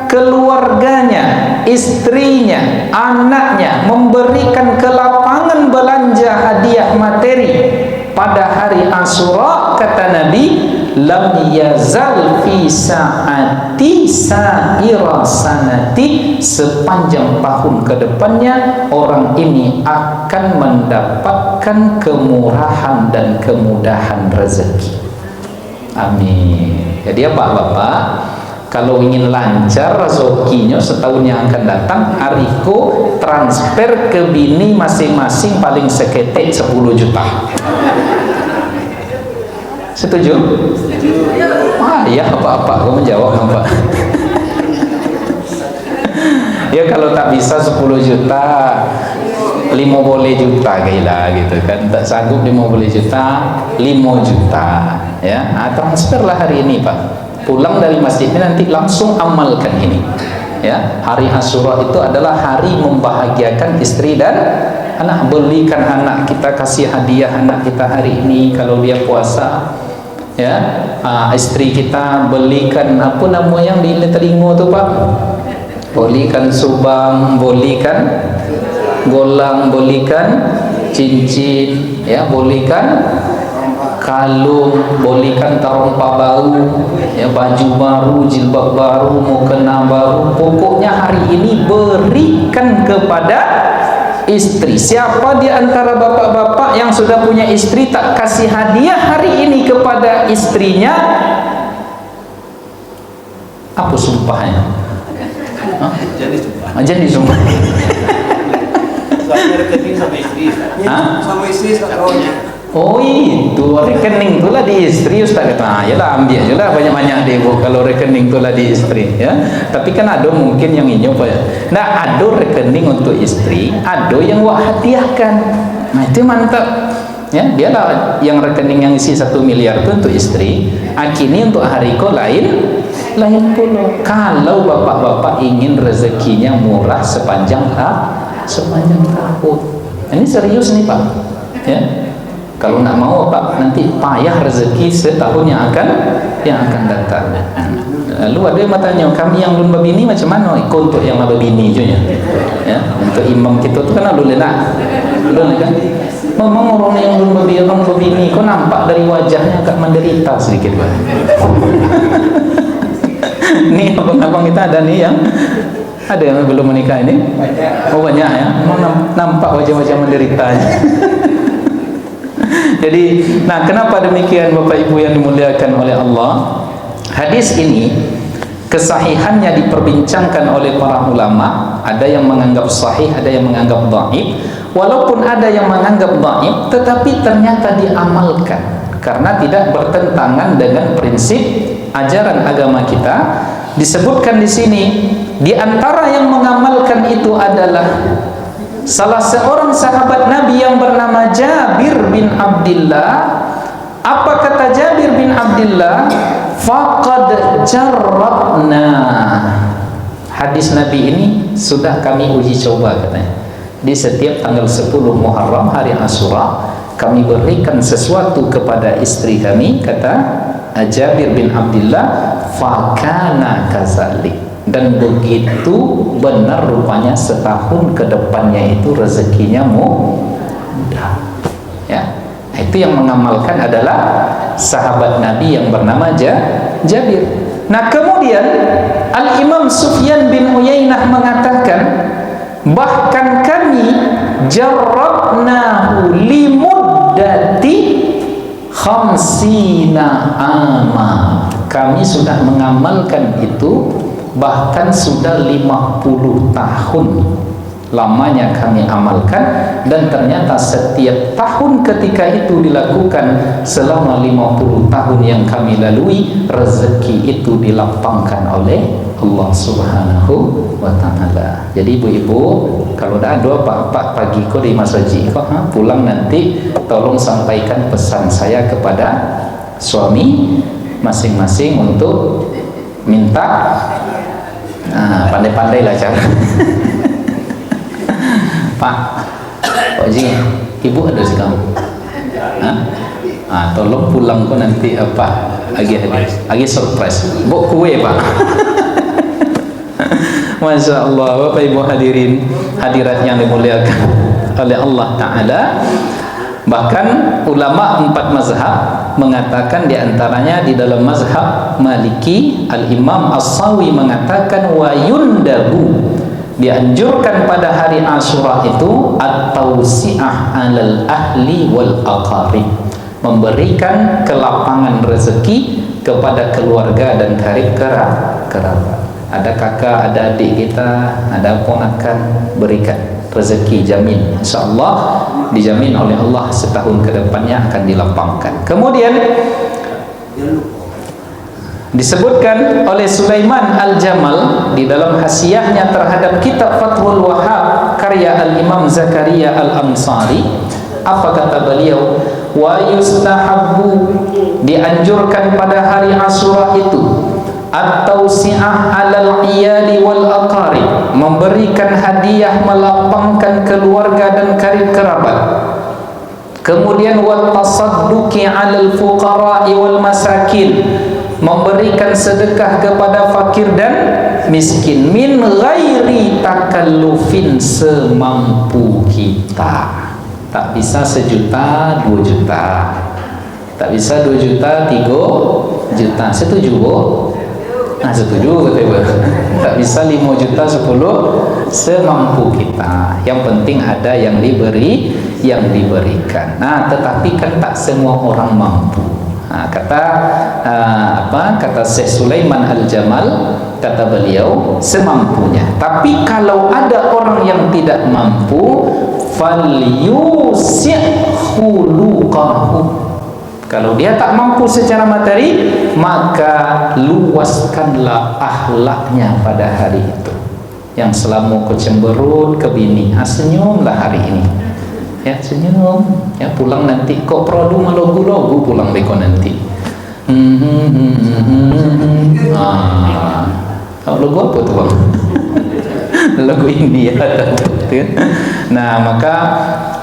keluarganya, istrinya, anaknya, memberikan kelapangan belanja hadiah materi pada hari Asyura, kata Nabi, lam yazal fi sa'ati sa'ira sanati, sepanjang tahun ke depannya orang ini akan mendapatkan kemurahan dan kemudahan rezeki. Amin. Jadi ya Bapak, kalau ingin lancar rezekinya setahun yang akan datang, ariko transfer ke bini masing-masing paling seketik 10 juta. Setuju? ya apa-apa kau menjawab apa. Ya kalau tak bisa 10 juta 5 boleh juta gila gitu kan, tak sanggup 50 juta 5 juta ya, transferlah hari ini Pak, pulang dari masjid ini nanti langsung amalkan ini ya. Hari Asyura itu adalah hari membahagiakan istri dan anak. Belikan anak kita, kasih hadiah anak kita hari ini kalau dia puasa ya. Istri kita belikan apa nama yang di telinga tu Pak, belikan subang, belikan golang, belikan cincin ya, belikan kalung, belikan terompa baru ya, baju baru, jilbab baru, mukena baru. Pokoknya hari ini berikan kepada istri. Siapa di antara bapak-bapak yang sudah punya istri tak kasih hadiah hari ini kepada istrinya? Apa sumpahnya? Jadi sumpah. Sama istri kawannya. Oh itu rekening itulah di istri Ustaz kata. Ya lah ambil je lah banyak-banyak deh Bu kalau rekening itulah di istri ya. Tapi kan ada mungkin yang ini apa ya. Nah ada rekening untuk istri, ada yang wak hadiahkan. Nah itu mantap. Ya, dialah yang rekening yang isi 1 miliar itu untuk istri. Kini untuk hari ko lain pula. Kalau bapak-bapak ingin rezekinya murah sepanjang tahun. Ini serius nih Pak. Ya. Kalau nak mau Pak, nanti payah rezeki setahun yang akan datang. Lalu ada yang bertanya, kami yang belum berbini macam mana? Ikut untuk yang berbini je ya. Untuk imam kita tu kan belum nak. Belum kan? Memang orang yang belum berbini, kau nampak dari wajahnya agak menderita sedikit Pak. Nih abang-abang kita ada nih yang ada yang belum menikah ini. Oh banyak ya. Nampak wajah-wajah menderitanya. Jadi, nah kenapa demikian Bapak Ibu yang dimuliakan oleh Allah? Hadis ini kesahihannya diperbincangkan oleh para ulama. Ada yang menganggap sahih, ada yang menganggap dhaif. Walaupun ada yang menganggap dhaif, tetapi ternyata diamalkan karena tidak bertentangan dengan prinsip ajaran agama kita. Disebutkan di sini, di antara yang mengamalkan itu adalah salah seorang sahabat Nabi yang bernama Jabir bin Abdullah. Apa kata Jabir bin Abdullah? Faqad jarrabna. Hadis Nabi ini sudah kami uji coba katanya. Di setiap tanggal 10 Muharram hari Asyura, kami berikan sesuatu kepada istri kami, kata Jabir bin Abdullah, fakana kazalik. Dan begitu benar rupanya setahun ke depannya itu rezekinya mudah ya. Itu yang mengamalkan adalah sahabat Nabi yang bernama Jabir. Nah kemudian Al-Imam Sufyan bin Uyainah mengatakan, bahkan kami jarrabnahu limuddati khamsina ama. Kami sudah mengamalkan itu bahkan sudah 50 tahun lamanya kami amalkan, dan ternyata setiap tahun ketika itu dilakukan selama 50 tahun yang kami lalui, rezeki itu dilapangkan oleh Allah Subhanahu wa ta'ala. Jadi ibu-ibu, kalau dah ada apa-apa pagi ko di masjid ko, pulang nanti tolong sampaikan pesan saya kepada suami masing-masing untuk minta pandai-pandailah cara. Pak Haji, ibu ada sih kamu? Tolong pulang kok nanti apa? Lagi surprise. Bawa kue Pak. Masya Allah, Bapak Ibu hadirin hadirat yang dimuliakan oleh Allah Ta'ala. Bahkan ulama 4 mazhab mengatakan, diantaranya di dalam mazhab Maliki, Al-Imam As-Sawi mengatakan wa yundabu, dianjurkan pada hari Asyura itu at-tausi'ah 'alal ahli wal aqarib, memberikan kelapangan rezeki kepada keluarga dan karib kerabat. Ada kakak, ada adik kita, ada ponakan, berikan rezeki, jamin insyaallah dijamin oleh Allah setahun ke depannya akan dilapangkan. Kemudian Disebutkan oleh Sulaiman Al-Jamal di dalam hasyiahnya terhadap kitab Fathul Wahhab karya Al-Imam Zakaria Al-Ansari. Apa kata beliau? Wa yustahabbu, dianjurkan pada hari Asyura itu at-tausi'ah 'alal iyali wal aqarib, memberikan hadiah, melapangkan keluarga dan karib kerabat. Kemudian wa tasadduqi 'alal fuqara'i wal masakin, memberikan sedekah kepada fakir dan miskin, min ghairi takallufin, semampu kita. Tak bisa 1 juta 2 juta, tak bisa 2 juta 3 juta. Setuju Bu? Nah, setuju betul. Tak bisa 5 juta 10, semampu kita. Yang penting ada yang diberikan. Nah, tetapi kan tak semua orang mampu. Nah, kata Syekh Sulaiman Al-Jamal, kata beliau semampunya. Tapi kalau ada orang yang tidak mampu, falyusi'hu luqahu, kalau dia tak mampu secara materi, maka luaskanlah akhlaknya pada hari itu. Yang selama kau cemberut ke bini, senyumlah hari ini. Ya, senyum. Ya, pulang nanti kok produ logo-logo pulang beko nanti. Logo apa tuh Bang? Logo India. Nah, maka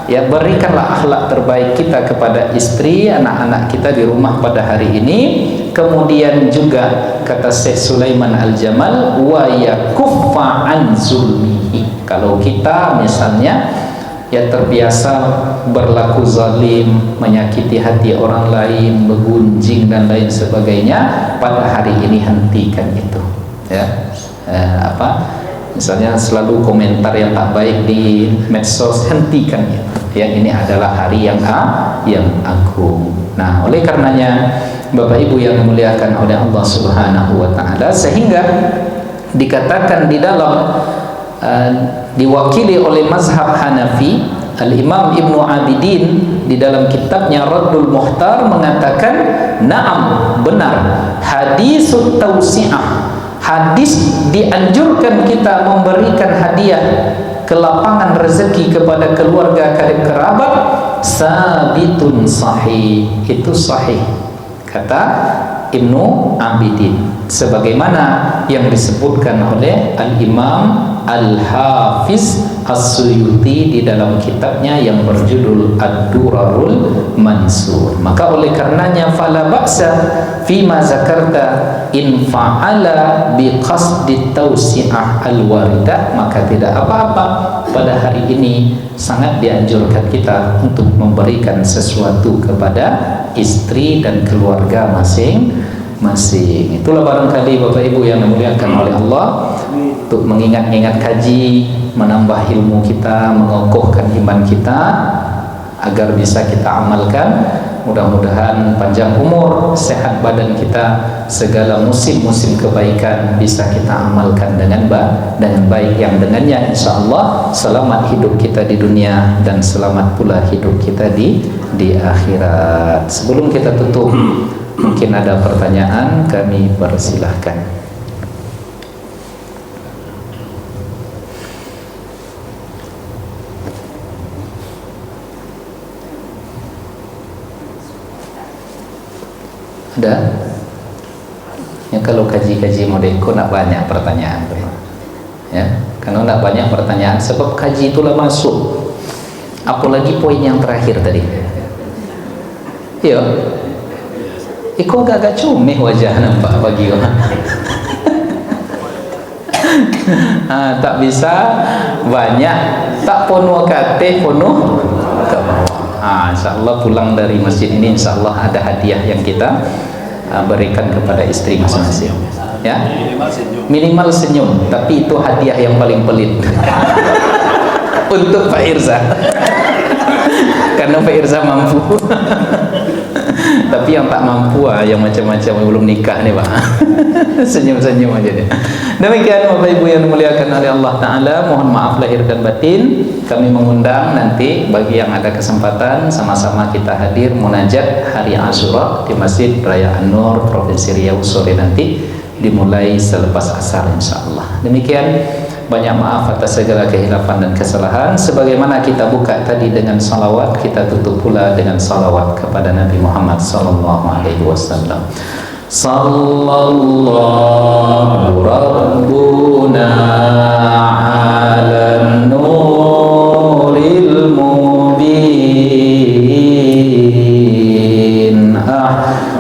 ya berikanlah akhlak terbaik kita kepada istri, anak-anak kita di rumah pada hari ini. Kemudian juga kata Syekh Sulaiman Al-Jamal, wa yakuffa an zulmihi, kalau kita misalnya ya terbiasa berlaku zalim, menyakiti hati orang lain, menggunjing dan lain sebagainya, pada hari ini hentikan itu. Ya, misalnya selalu komentar yang tak baik di medsos, hentikan itu. Yang ini adalah hari yang agung. Nah, oleh karenanya Bapak Ibu yang dimuliakan oleh Allah Subhanahu wa taala, sehingga dikatakan di dalam diwakili oleh mazhab Hanafi, Al-Imam Ibnu Abidin di dalam kitabnya Raddul Muhtar mengatakan, na'am, benar, hadisut tausi'ah, hadis dianjurkan kita memberikan hadiah, kelapangan rezeki kepada keluarga karib kerabat, sabitun sahih, itu sahih, kata Ibnu Abidin, sebagaimana yang disebutkan oleh Al-Imam Al-Hafiz As-Suyuti di dalam kitabnya yang berjudul Ad-Durarul Mansur. Maka oleh karenanya fala ba'sa fima zakarta in fa'ala biqasdi tausi'ah al-waridah, maka tidak apa-apa pada hari ini sangat dianjurkan kita untuk memberikan sesuatu kepada istri dan keluarga masing-masing. Itulah barangkali Bapak Ibu yang dimuliakan oleh Allah, untuk mengingat-ingat kaji, menambah ilmu kita, mengokohkan iman kita agar bisa kita amalkan. Mudah-mudahan panjang umur, sehat badan kita, segala musim-musim kebaikan bisa kita amalkan dengan baik, yang dengannya insyaallah selamat hidup kita di dunia dan selamat pula hidup kita di akhirat. Sebelum kita tutup, mungkin ada pertanyaan, kami persilahkan. Ada? Ya, kalau kaji-kaji modeko nak banyak pertanyaan, ya, karena nak banyak pertanyaan sebab kaji itulah masuk. Apalagi poin yang terakhir tadi. Iya. Iko agak comeh wajah nampak bagi orang. Tak bisa banyak, tak penuh kate penuh ke bawah. InsyaAllah pulang dari masjid ini insyaallah ada hadiah yang kita berikan kepada istri masing-masing. Ya, minimal senyum, tapi itu hadiah yang paling pelit untuk Pak Irza. Karena Pak Irza mampu. Tapi yang tak mampu yang macam-macam belum nikah nih Pak. Senyum-senyum aja dia. Demikian Bapak Ibu yang dimuliakan oleh Allah Ta'ala, mohon maaf lahir dan batin. Kami mengundang nanti bagi yang ada kesempatan sama-sama kita hadir munajat hari Asyura di Masjid Raya An-Nur Provinsi Riau sore nanti, dimulai selepas asar insyaallah. Demikian, banyak maaf atas segala kehilafan dan kesalahan. Sebagaimana kita buka tadi dengan salawat, kita tutup pula dengan salawat kepada Nabi Muhammad sallallahu alaihi wasallam. Sallallahu rabbuna ala nuril mubin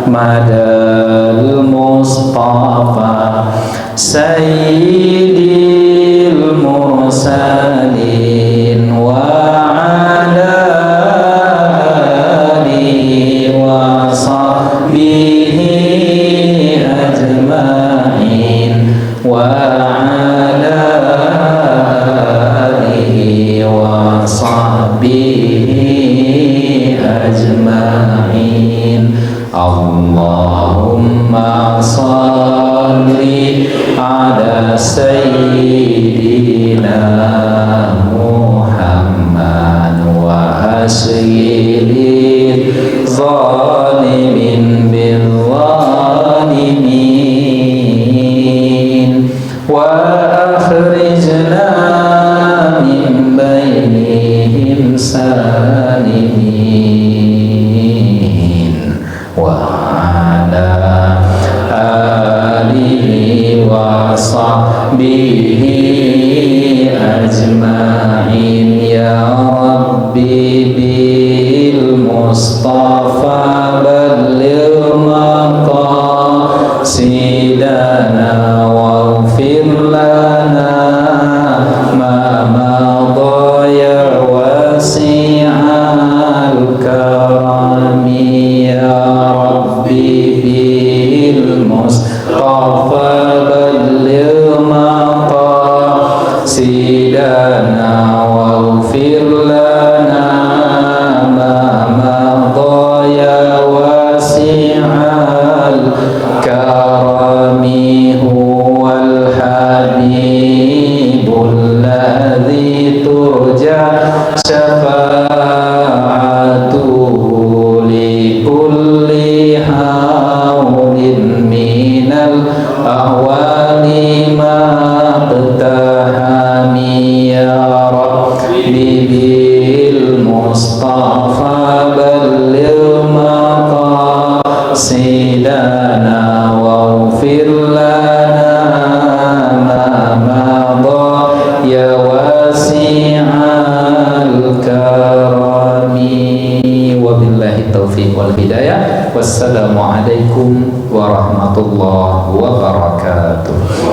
Ahmadal Mustafa Sayyidil Mursalin wa ala alihi wa sahbihi ajma'in wa ala alihi wa sahbihi ajma'in. Allahumma salli ala sayyidina Muhammad wa asyril zalimin bil zalimin wa akhrijna min bainihim salimin wa ala alihi wa sahbihi ajma'in. Ya Rabbi bil Mustafa balligh maqasidana waghfir lana ma madha ya wasi'al karami. Ya Rabbi bil Mustafa balligh maqasidana waghfir lana ma madha ya wasi'al karami. Huwal habibul ladzi turja syafa'atuhu li kulli hawlin minal ahwali maqtahami. Ya Rabbi bil Mustafa balligh maqasidana waghfir lana ma madha ya wasi'al karami. Wabillahi taufiq wal hidayah. Wassalamualaikum warahmatullahi wabarakatuh.